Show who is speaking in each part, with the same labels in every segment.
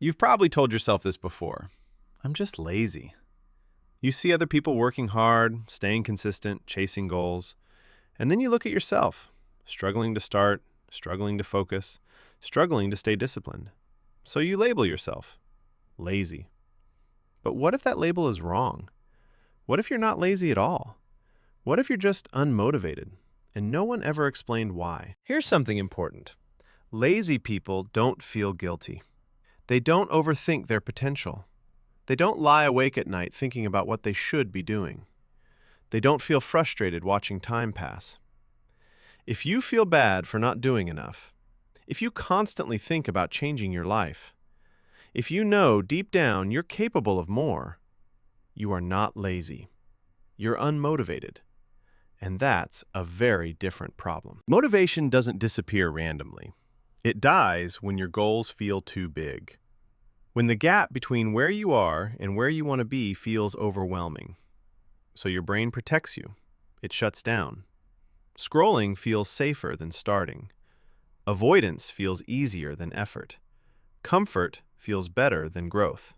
Speaker 1: You've probably told yourself this before. I'm just lazy. You see other people working hard, staying consistent, chasing goals, and then you look at yourself, struggling to start, struggling to focus, struggling to stay disciplined. So you label yourself lazy. But what if that label is wrong? What if you're not lazy at all? What if you're just unmotivated and no one ever explained why? Here's something important. Lazy people don't feel guilty. They don't overthink their potential. They don't lie awake at night thinking about what they should be doing. They don't feel frustrated watching time pass. If you feel bad for not doing enough, if you constantly think about changing your life, if you know deep down you're capable of more, you are not lazy. You're unmotivated. And that's a very different problem. Motivation doesn't disappear randomly. It dies when your goals feel too big. When the gap between where you are and where you want to be feels overwhelming. So your brain protects you. It shuts down. Scrolling feels safer than starting. Avoidance feels easier than effort. Comfort feels better than growth.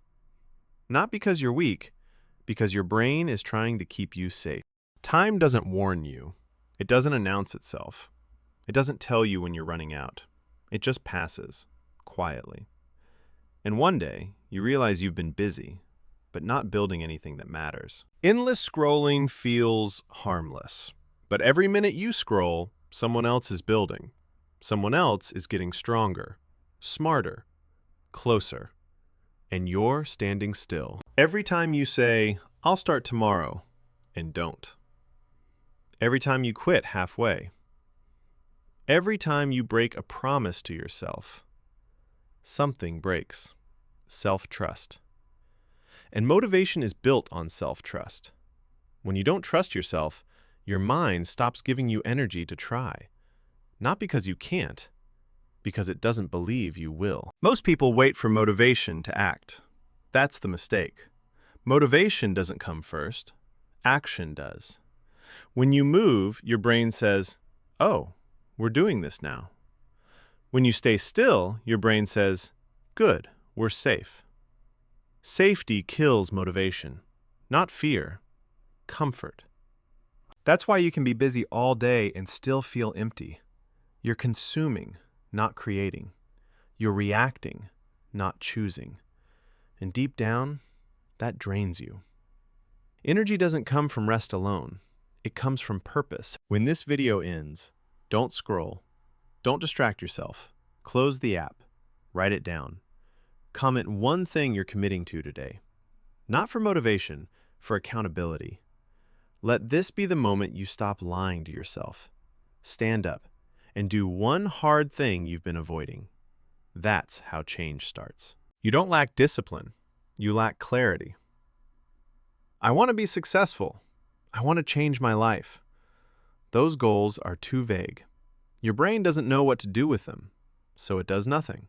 Speaker 1: Not because you're weak, because your brain is trying to keep you safe. Time doesn't warn you. It doesn't announce itself. It doesn't tell you when you're running out. It just passes, quietly. And one day, you realize you've been busy, but not building anything that matters. Endless scrolling feels harmless. But every minute you scroll, someone else is building. Someone else is getting stronger, smarter, closer. And you're standing still. Every time you say, "I'll start tomorrow," and don't. Every time you quit halfway. Every time you break a promise to yourself, something breaks. Self-trust. And motivation is built on self-trust. When you don't trust yourself, your mind stops giving you energy to try. Not because you can't, because it doesn't believe you will. Most people wait for motivation to act. That's the mistake. Motivation doesn't come first. Action does. When you move, your brain says, "Oh, we're doing this now." When you stay still, your brain says, "Good, we're safe." Safety kills motivation, not fear, comfort. That's why you can be busy all day and still feel empty. You're consuming, not creating. You're reacting, not choosing. And deep down, that drains you. Energy doesn't come from rest alone. It comes from purpose. When this video ends, don't scroll. Don't distract yourself. Close the app. Write it down. Comment one thing you're committing to today. Not for motivation, for accountability. Let this be the moment you stop lying to yourself. Stand up and do one hard thing you've been avoiding. That's how change starts. You don't lack discipline. You lack clarity. I want to be successful. I want to change my life. Those goals are too vague. Your brain doesn't know what to do with them, so it does nothing.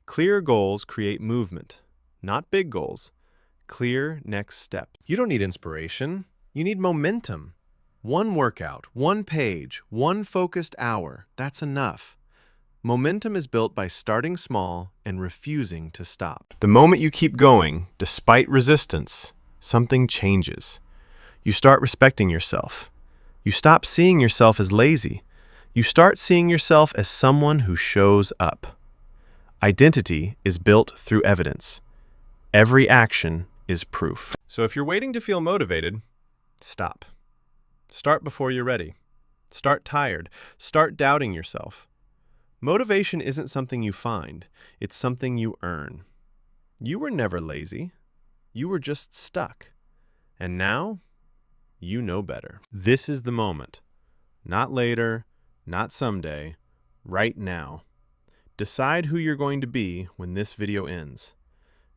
Speaker 1: Clear goals create movement, not big goals. Clear next steps. You don't need inspiration. You need momentum. One workout, one page, one focused hour. That's enough. Momentum is built by starting small and refusing to stop. The moment you keep going, despite resistance, something changes. You start respecting yourself. You stop seeing yourself as lazy. You start seeing yourself as someone who shows up. Identity is built through evidence. Every action is proof. So if you're waiting to feel motivated, stop. Start before you're ready. Start tired. Start doubting yourself. Motivation isn't something you find. It's something you earn. You were never lazy. You were just stuck. And now, you know better. This is the moment. Not later, not someday, right now. Decide who you're going to be when this video ends,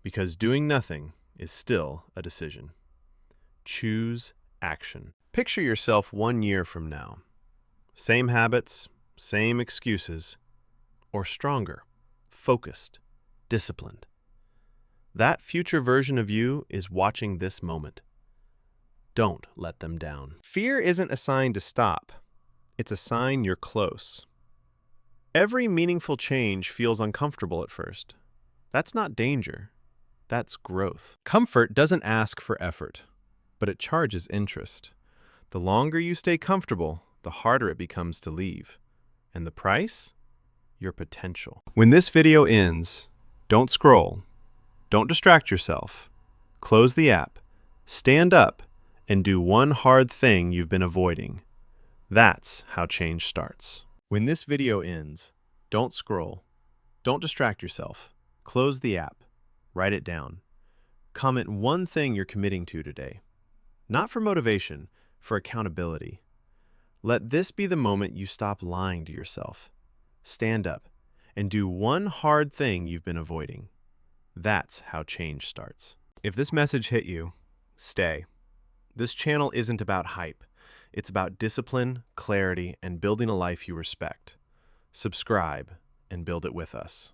Speaker 1: because doing nothing is still a decision. Choose action. Picture yourself 1 year from now. Same habits, same excuses, or stronger, focused, disciplined. That future version of you is watching this moment. Don't let them down. Fear isn't a sign to stop. It's a sign you're close. Every meaningful change feels uncomfortable at first. That's not danger. That's growth. Comfort doesn't ask for effort, but it charges interest. The longer you stay comfortable, the harder it becomes to leave. And the price? Your potential. When this video ends, don't scroll. Don't distract yourself. Close the app. Stand up and do one hard thing you've been avoiding. That's how change starts. When this video ends, don't scroll. Don't distract yourself. Close the app. Write it down. Comment one thing you're committing to today. Not for motivation, for accountability. Let this be the moment you stop lying to yourself. Stand up and do one hard thing you've been avoiding. That's how change starts. If this message hit you, stay. This channel isn't about hype. It's about discipline, clarity, and building a life you respect. Subscribe and build it with us.